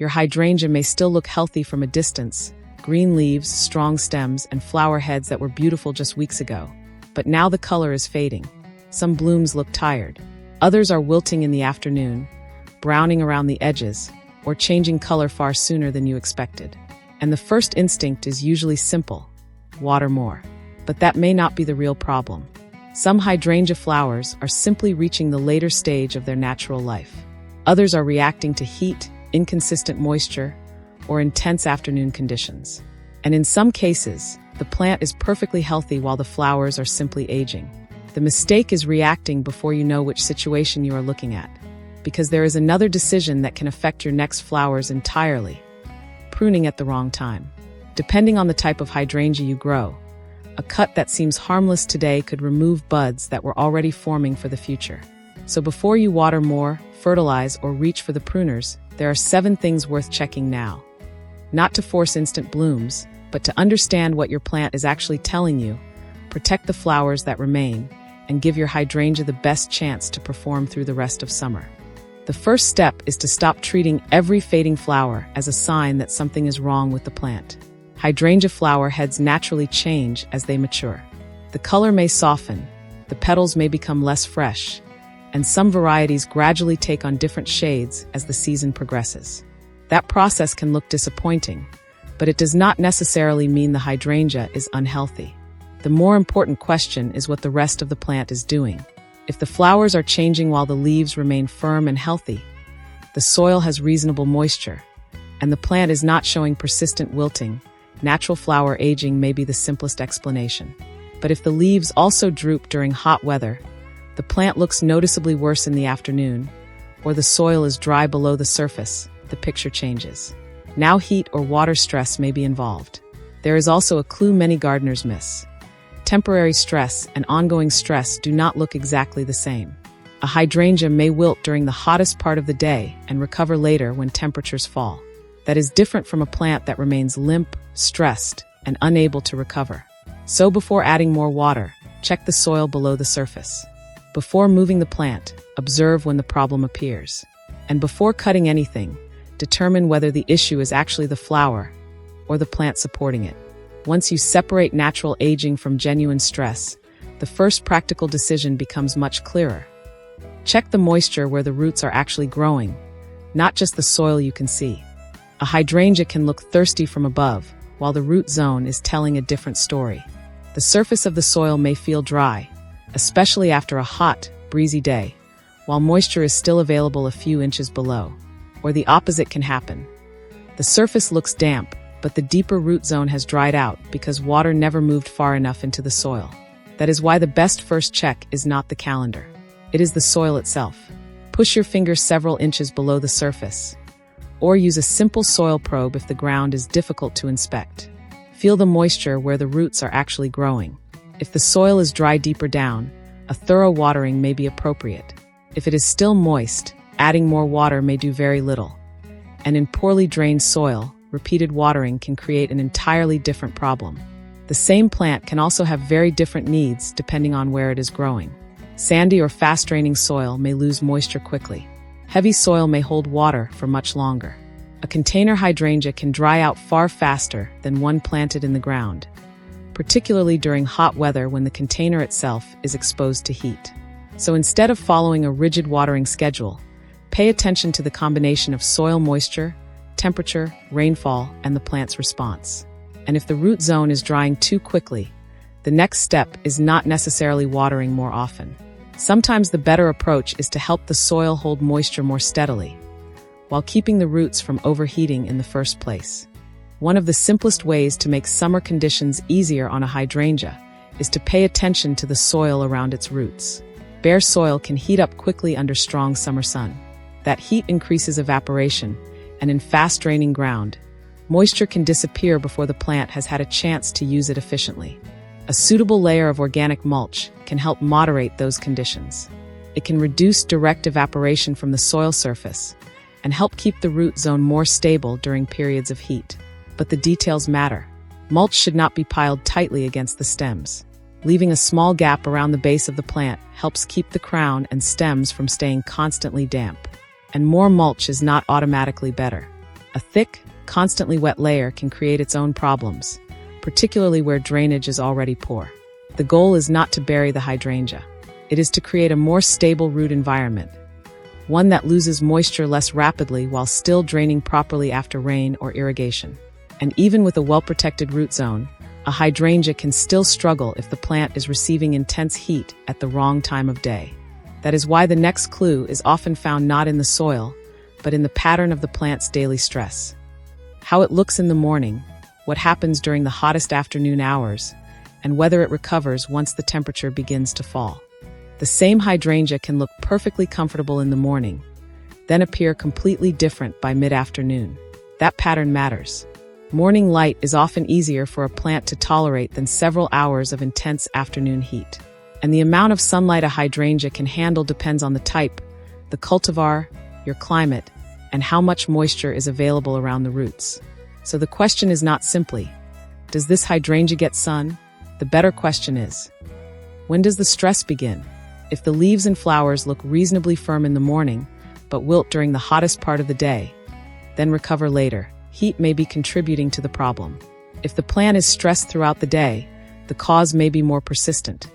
Your hydrangea may still look healthy from a distance, green leaves, strong stems, and flower heads that were beautiful just weeks ago. But now the color is fading. Some blooms look tired. Others are wilting in the afternoon, browning around the edges, or changing color far sooner than you expected. And the first instinct is usually simple: water more. But that may not be the real problem. Some hydrangea flowers are simply reaching the later stage of their natural life. Others are reacting to heat, inconsistent moisture, or intense afternoon conditions. And in some cases, the plant is perfectly healthy while the flowers are simply aging. The mistake is reacting before you know which situation you are looking at, because there is another decision that can affect your next flowers entirely: pruning at the wrong time. Depending on the type of hydrangea you grow, a cut that seems harmless today could remove buds that were already forming for the future. So before you water more, fertilize, or reach for the pruners, there are 7 things worth checking now. Not to force instant blooms, but to understand what your plant is actually telling you, protect the flowers that remain, and give your hydrangea the best chance to perform through the rest of summer. The first step is to stop treating every fading flower as a sign that something is wrong with the plant. Hydrangea flower heads naturally change as they mature. The color may soften, the petals may become less fresh, and some varieties gradually take on different shades as the season progresses. That process can look disappointing, but it does not necessarily mean the hydrangea is unhealthy. The more important question is what the rest of the plant is doing. If the flowers are changing while the leaves remain firm and healthy, the soil has reasonable moisture, and the plant is not showing persistent wilting, natural flower aging may be the simplest explanation. But if the leaves also droop during hot weather, the plant looks noticeably worse in the afternoon, or the soil is dry below the surface, the picture changes. Now heat or water stress may be involved. There is also a clue many gardeners miss. Temporary stress and ongoing stress do not look exactly the same. A hydrangea may wilt during the hottest part of the day and recover later when temperatures fall. That is different from a plant that remains limp, stressed, and unable to recover. So before adding more water, check the soil below the surface. Before moving the plant, observe when the problem appears. And before cutting anything, determine whether the issue is actually the flower or the plant supporting it. Once you separate natural aging from genuine stress, the first practical decision becomes much clearer. Check the moisture where the roots are actually growing, not just the soil you can see. A hydrangea can look thirsty from above, while the root zone is telling a different story. The surface of the soil may feel dry, especially after a hot, breezy day, while moisture is still available a few inches below. Or the opposite can happen. The surface looks damp, but the deeper root zone has dried out because water never moved far enough into the soil. That is why the best first check is not the calendar. It is the soil itself. Push your finger several inches below the surface, or use a simple soil probe if the ground is difficult to inspect. Feel the moisture where the roots are actually growing. If the soil is dry deeper down, a thorough watering may be appropriate. If it is still moist, adding more water may do very little. And in poorly drained soil, repeated watering can create an entirely different problem. The same plant can also have very different needs depending on where it is growing. Sandy or fast-draining soil may lose moisture quickly. Heavy soil may hold water for much longer. A container hydrangea can dry out far faster than one planted in the ground, particularly during hot weather when the container itself is exposed to heat. So instead of following a rigid watering schedule, pay attention to the combination of soil moisture, temperature, rainfall, and the plant's response. And if the root zone is drying too quickly, the next step is not necessarily watering more often. Sometimes the better approach is to help the soil hold moisture more steadily, while keeping the roots from overheating in the first place. One of the simplest ways to make summer conditions easier on a hydrangea is to pay attention to the soil around its roots. Bare soil can heat up quickly under strong summer sun. That heat increases evaporation, and in fast-draining ground, moisture can disappear before the plant has had a chance to use it efficiently. A suitable layer of organic mulch can help moderate those conditions. It can reduce direct evaporation from the soil surface and help keep the root zone more stable during periods of heat. But the details matter. Mulch should not be piled tightly against the stems. Leaving a small gap around the base of the plant helps keep the crown and stems from staying constantly damp. And more mulch is not automatically better. A thick, constantly wet layer can create its own problems, particularly where drainage is already poor. The goal is not to bury the hydrangea. It is to create a more stable root environment, one that loses moisture less rapidly while still draining properly after rain or irrigation. And even with a well-protected root zone, a hydrangea can still struggle if the plant is receiving intense heat at the wrong time of day. That is why the next clue is often found not in the soil, but in the pattern of the plant's daily stress. How it looks in the morning, what happens during the hottest afternoon hours, and whether it recovers once the temperature begins to fall. The same hydrangea can look perfectly comfortable in the morning, then appear completely different by mid-afternoon. That pattern matters. Morning light is often easier for a plant to tolerate than several hours of intense afternoon heat. And the amount of sunlight a hydrangea can handle depends on the type, the cultivar, your climate, and how much moisture is available around the roots. So the question is not simply, does this hydrangea get sun? The better question is, when does the stress begin? If the leaves and flowers look reasonably firm in the morning, but wilt during the hottest part of the day, then recover later. Heat may be contributing to the problem. If the plant is stressed throughout the day, the cause may be more persistent,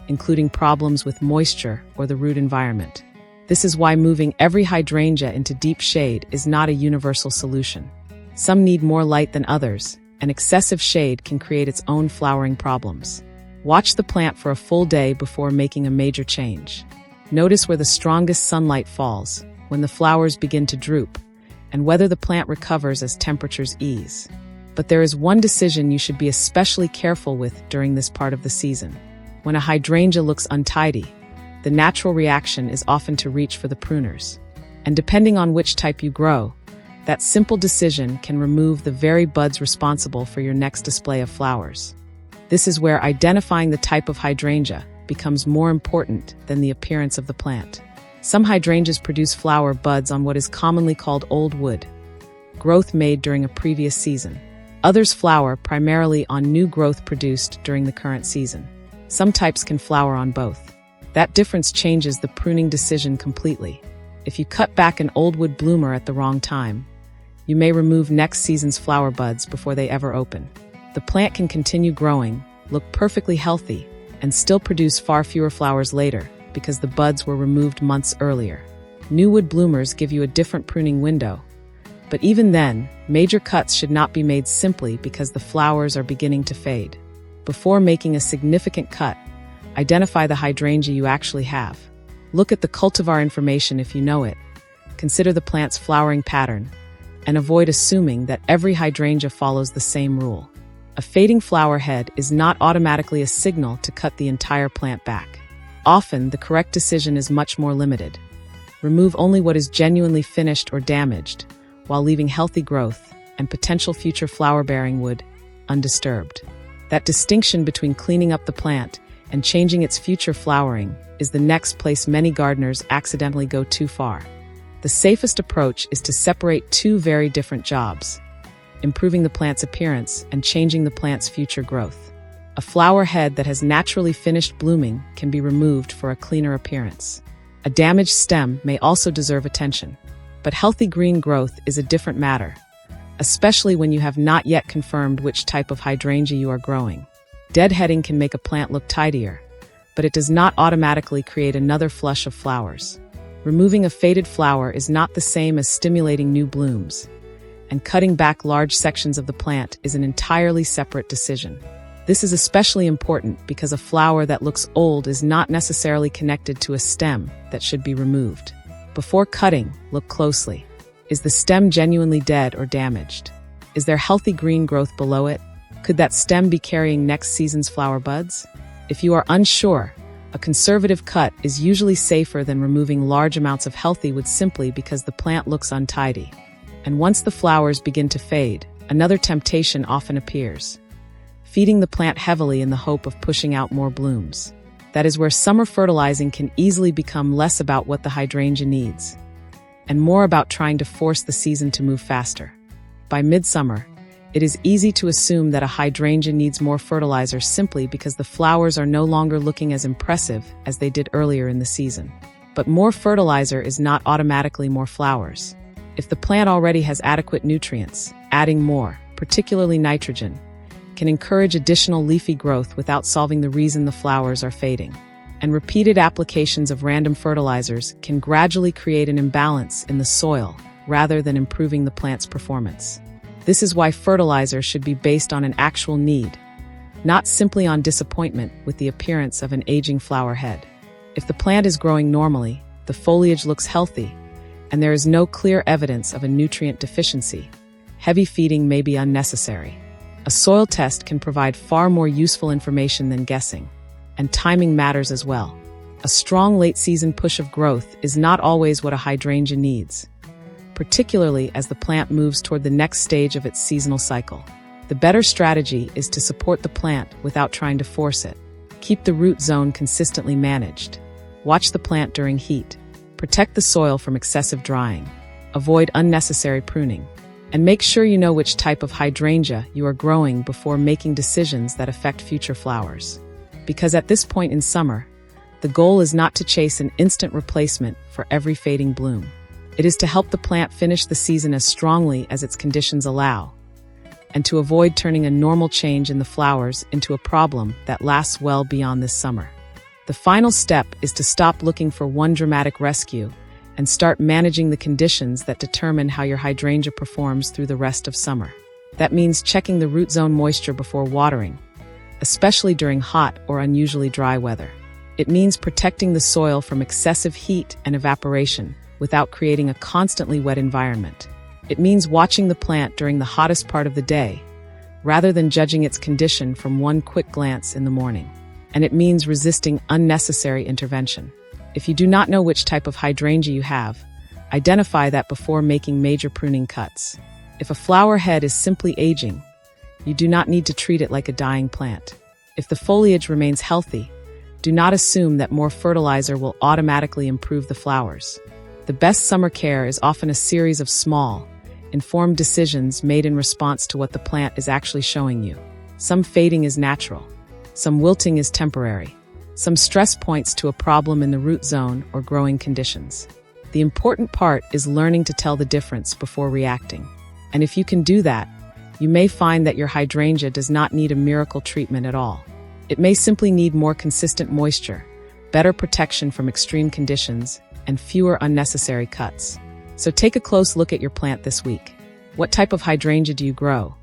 including problems with moisture or the root environment. This is why moving every hydrangea into deep shade is not a universal solution. Some need more light than others, and excessive shade can create its own flowering problems. Watch the plant for a full day before making a major change. Notice where the strongest sunlight falls, when the flowers begin to droop, and whether the plant recovers as temperatures ease. But there is one decision you should be especially careful with during this part of the season. When a hydrangea looks untidy, the natural reaction is often to reach for the pruners. And depending on which type you grow, that simple decision can remove the very buds responsible for your next display of flowers. This is where identifying the type of hydrangea becomes more important than the appearance of the plant. Some hydrangeas produce flower buds on what is commonly called old wood, growth made during a previous season. Others flower primarily on new growth produced during the current season. Some types can flower on both. That difference changes the pruning decision completely. If you cut back an old wood bloomer at the wrong time, you may remove next season's flower buds before they ever open. The plant can continue growing, look perfectly healthy, and still produce far fewer flowers later, because the buds were removed months earlier. New wood bloomers give you a different pruning window. But even then, major cuts should not be made simply because the flowers are beginning to fade. Before making a significant cut, identify the hydrangea you actually have. Look at the cultivar information if you know it. Consider the plant's flowering pattern, and avoid assuming that every hydrangea follows the same rule. A fading flower head is not automatically a signal to cut the entire plant back. Often, the correct decision is much more limited. Remove only what is genuinely finished or damaged, while leaving healthy growth and potential future flower-bearing wood undisturbed. That distinction between cleaning up the plant and changing its future flowering is the next place many gardeners accidentally go too far. The safest approach is to separate two very different jobs: improving the plant's appearance and changing the plant's future growth. A flower head that has naturally finished blooming can be removed for a cleaner appearance. A damaged stem may also deserve attention. But healthy green growth is a different matter, especially when you have not yet confirmed which type of hydrangea you are growing. Deadheading can make a plant look tidier, but it does not automatically create another flush of flowers. Removing a faded flower is not the same as stimulating new blooms, and cutting back large sections of the plant is an entirely separate decision. This is especially important because a flower that looks old is not necessarily connected to a stem that should be removed. Before cutting, look closely. Is the stem genuinely dead or damaged? Is there healthy green growth below it? Could that stem be carrying next season's flower buds? If you are unsure, a conservative cut is usually safer than removing large amounts of healthy wood simply because the plant looks untidy. And once the flowers begin to fade, another temptation often appears: feeding the plant heavily in the hope of pushing out more blooms. That is where summer fertilizing can easily become less about what the hydrangea needs, and more about trying to force the season to move faster. By midsummer, it is easy to assume that a hydrangea needs more fertilizer simply because the flowers are no longer looking as impressive as they did earlier in the season. But more fertilizer is not automatically more flowers. If the plant already has adequate nutrients, adding more, particularly nitrogen, can encourage additional leafy growth without solving the reason the flowers are fading. And repeated applications of random fertilizers can gradually create an imbalance in the soil rather than improving the plant's performance. This is why fertilizer should be based on an actual need, not simply on disappointment with the appearance of an aging flower head. If the plant is growing normally, the foliage looks healthy, and there is no clear evidence of a nutrient deficiency, heavy feeding may be unnecessary. A soil test can provide far more useful information than guessing, and timing matters as well. A strong late-season push of growth is not always what a hydrangea needs, particularly as the plant moves toward the next stage of its seasonal cycle. The better strategy is to support the plant without trying to force it. Keep the root zone consistently managed. Watch the plant during heat. Protect the soil from excessive drying. Avoid unnecessary pruning. And make sure you know which type of hydrangea you are growing before making decisions that affect future flowers. Because at this point in summer, the goal is not to chase an instant replacement for every fading bloom. It is to help the plant finish the season as strongly as its conditions allow, and to avoid turning a normal change in the flowers into a problem that lasts well beyond this summer. The final step is to stop looking for one dramatic rescue and start managing the conditions that determine how your hydrangea performs through the rest of summer. That means checking the root zone moisture before watering, especially during hot or unusually dry weather. It means protecting the soil from excessive heat and evaporation without creating a constantly wet environment. It means watching the plant during the hottest part of the day, rather than judging its condition from one quick glance in the morning. And it means resisting unnecessary intervention. If you do not know which type of hydrangea you have, identify that before making major pruning cuts. If a flower head is simply aging, you do not need to treat it like a dying plant. If the foliage remains healthy, do not assume that more fertilizer will automatically improve the flowers. The best summer care is often a series of small, informed decisions made in response to what the plant is actually showing you. Some fading is natural. Some wilting is temporary. Some stress points to a problem in the root zone or growing conditions. The important part is learning to tell the difference before reacting. And if you can do that, you may find that your hydrangea does not need a miracle treatment at all. It may simply need more consistent moisture, better protection from extreme conditions, and fewer unnecessary cuts. So take a close look at your plant this week. What type of hydrangea do you grow?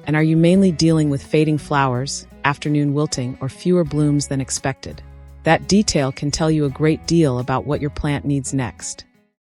And are you mainly dealing with fading flowers, afternoon wilting, or fewer blooms than expected? That detail can tell you a great deal about what your plant needs next.